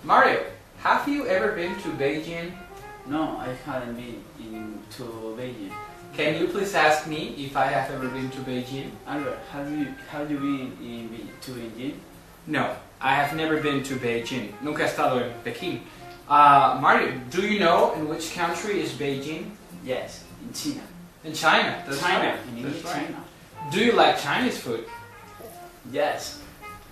Mario, have you ever been to Beijing? No, I haven't been to Beijing. Can you please ask me if I have ever been to Beijing? Albert, have you been to Beijing? No, I have never been to Beijing. Nunca he estado en Pekín. Mario, do you know in which country is Beijing? Yes, in China. In China. That's China, right. in That's English, right. China. Do you like Chinese food? Yes,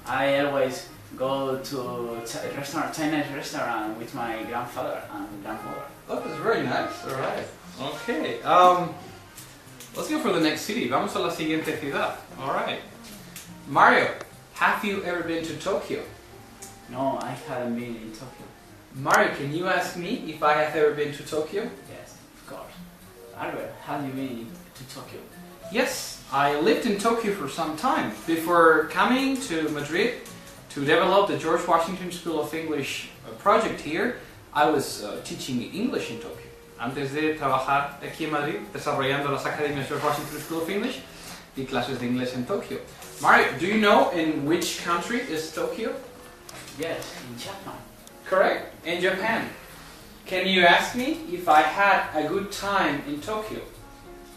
I always go to Chinese restaurant with my grandfather and grandmother. Oh, that's very nice. All right. Okay. Let's go for the next city. Vamos a la siguiente ciudad. All right. Mario, have you ever been to Tokyo? No, I haven't been in Tokyo. Mario, can you ask me if I have ever been to Tokyo? Yes, of course. Albert, have you been to Tokyo? Yes, I lived in Tokyo for some time before coming to Madrid to develop the George Washington School of English project here. I was teaching English in Tokyo. Antes de trabajar aquí en Madrid, desarrollando las academias George Washington School of English, di clases de inglés en Tokyo. Mario, do you know in which country is Tokyo? Yes, in Japan. Correct, in Japan. Can you ask me if I had a good time in Tokyo?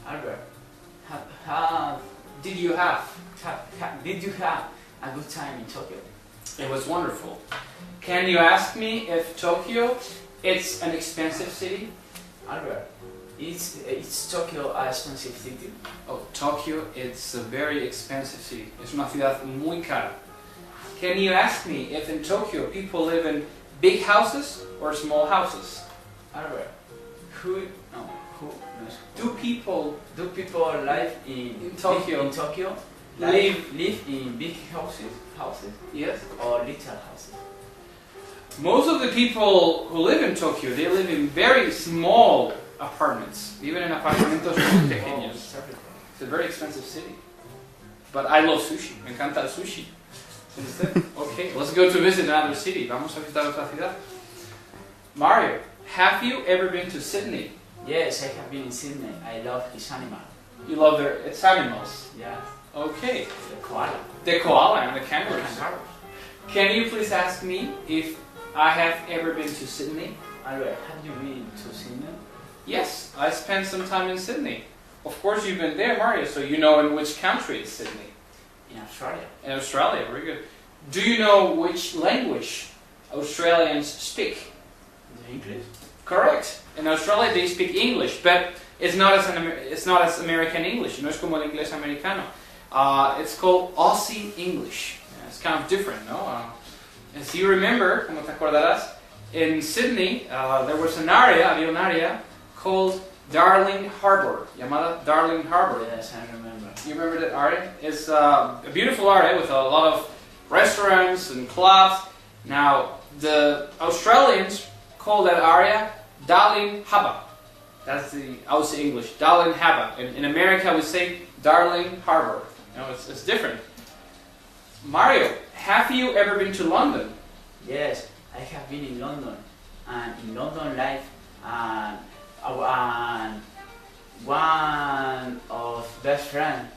Albert, Did you have? did you have a good time in Tokyo? It was wonderful. Can you ask me if Tokyo is an expensive city? Albert, is Tokyo an expensive city? Oh, Tokyo is a very expensive city. Es una ciudad muy cara. Can you ask me if in Tokyo people live in big houses or small houses? Albert, who Do people live in Tokyo In Tokyo, live in big houses, yes? or little houses? Most of the people who live in Tokyo, they live in very small apartments, even in apartamentos muy pequeños. It's a very expensive city. But I love sushi. Me encanta el sushi. Okay, let's go to visit another city. Vamos a visitar otra ciudad. Mario, have you ever been to Sydney? Yes, I have been in Sydney. I love its animal. You love its animals. Yeah, Okay. the koala. The koala and the kangaroos. Can you please ask me if I have ever been to Sydney? Albert, have you been to Sydney? Yes, I spent some time in Sydney. Of course you've been there, Mario, so you know in which country is Sydney. In Australia. In Australia, very good. Do you know which language Australians speak? The English? Correct. In Australia they speak English, but it's not as American English. No es como el inglés americano. It's called Aussie English. Yeah, it's kind of different, no? As you remember, como te acordarás, in Sydney there was había un área called Darling Harbour, llamada Darling Harbour. Yes, I remember. You remember that area? It's a beautiful area with a lot of restaurants and clubs. Now, the Australians call that area Darling Harbour. That's the Aussie English, Darling Harbour. In America we say Darling Harbour. You know, it's different. Mario, have you ever been to London? Yes, I have been in London. And in London life, one of best friend,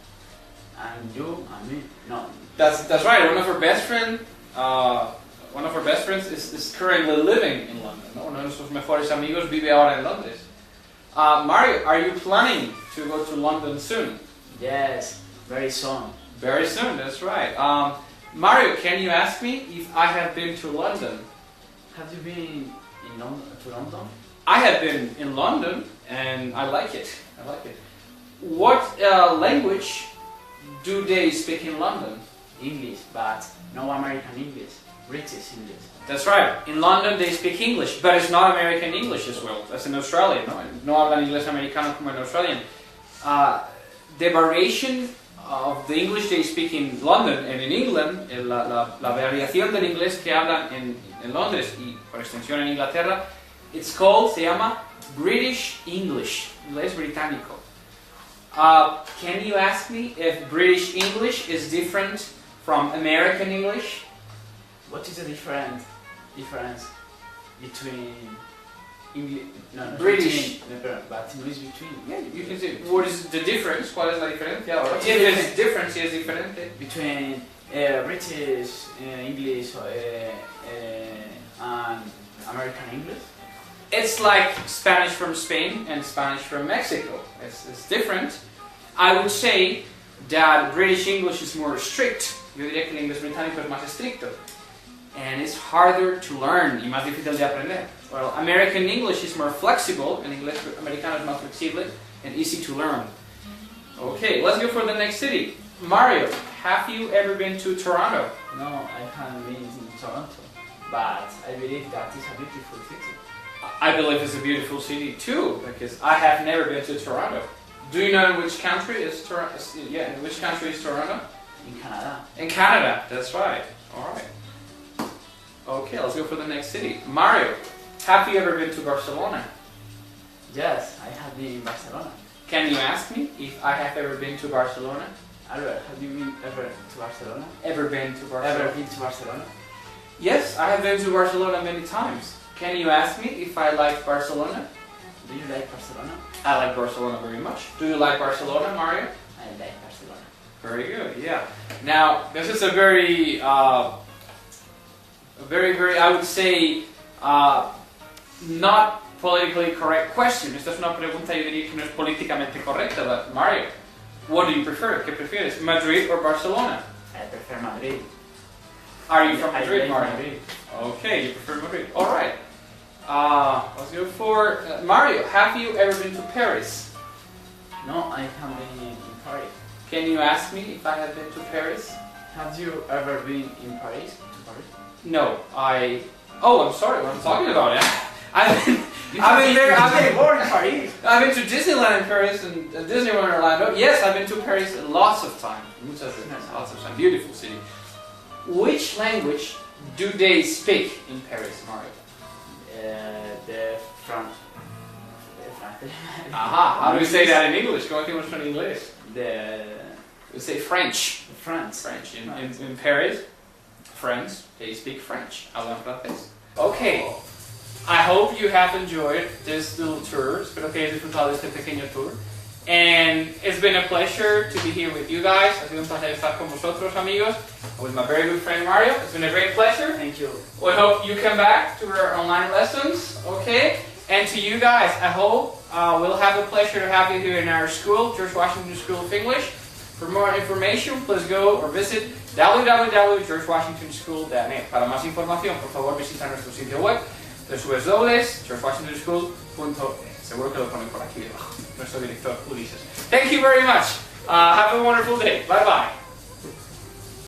and you and me. No. That's right. One of our best friends is currently living in London. ¿No? Uno de nuestros mejores amigos vive ahora en Londres. Mario, are you planning to go to London soon? Yes, very soon. Very soon. That's right. Mario, can you ask me if I have been to London? Have you been to London? I have been in London and I like it. What language do they speak in London? English, but no American English. British English. That's right. In London they speak English, but it's not American English as well. That's in Australia, no? No hablan inglés americano como en Australian. The variation of the English they speak in London and in England, la variación del inglés que hablan en Londres y por extensión en Inglaterra, se llama British English, inglés británico. Can you ask me if British English is different from American English? What is the difference between English? No, British. But no, it's between. Yeah, you can say. What is the difference? ¿Cuál es la diferencia? If it's different, si es diferente. Between British English and American English? It's like Spanish from Spain and Spanish from Mexico. It's different. I would say that British English is more strict. Yo diría que el inglés británico es más estricto. And it's harder to learn y más difícil de aprender. Well, American English is more flexible, and inglés americano es más flexible and easy to learn. Okay, let's go for the next city. Mario, have you ever been to Toronto? No, I haven't been in Toronto, but I believe that is a beautiful city. I believe it's a beautiful city too, because I have never been to Toronto. Do you know in which country is Toronto? Yeah, in which country is Toronto? In Canada. In Canada, that's right. All right. Okay, let's go for the next city. Mario, have you ever been to Barcelona? Yes, I have been in Barcelona. Can you ask me if I have ever been to Barcelona? Albert, have you been ever to Barcelona? Ever been to Barcelona? Ever been to Barcelona? Yes, I have been to Barcelona many times. Can you ask me if I like Barcelona? Do you like Barcelona? I like Barcelona very much. Do you like Barcelona, Mario? I like Barcelona. Very good, yeah. Now, this is a very, I would say, not politically correct question. Esta es una pregunta, yo diría que no es políticamente correcta, but Mario, what do you prefer? ¿Qué prefieres? Madrid or Barcelona? I prefer Madrid. Are you from Madrid, I like Mario? Madrid. Okay, you prefer Madrid. All right. Let's go for Mario. Have you ever been to Paris? No, I haven't been in Paris. Can you ask me if I have been to Paris? Have you ever been in Paris? No, Oh, I'm sorry. What I'm talking about? Yeah. I've been there. I've been to Disneyland in Paris and Disneyland in Orlando. Yes, I've been to Paris lots of times. Lots of times. Beautiful city. Which language do they speak in Paris, Mario? The French. Aha. How do we say that in English? ¿Cómo decimos en inglés? We say French. France. French. In Paris, France, they speak French. Hablan francés. Okay. I hope you have enjoyed this little tour. Espero que hayas disfrutado de este pequeño tour. And it's been a pleasure to be here with you guys. Ha sido un placer estar con vosotros, amigos. With my very good friend Mario. It's been a great pleasure. Thank you. We hope you come back to our online lessons, okay? And to you guys, I hope we'll have the pleasure to have you here in our school, George Washington School of English. For more information, please go or visit www.georgewashingtonschool.net. Para más información, por favor, visita nuestro sitio web www.georgewashingtonschool.net. Seguro que lo ponen por aquí debajo. Nuestro director Ulises. Thank you very much. Have a wonderful day. Bye bye.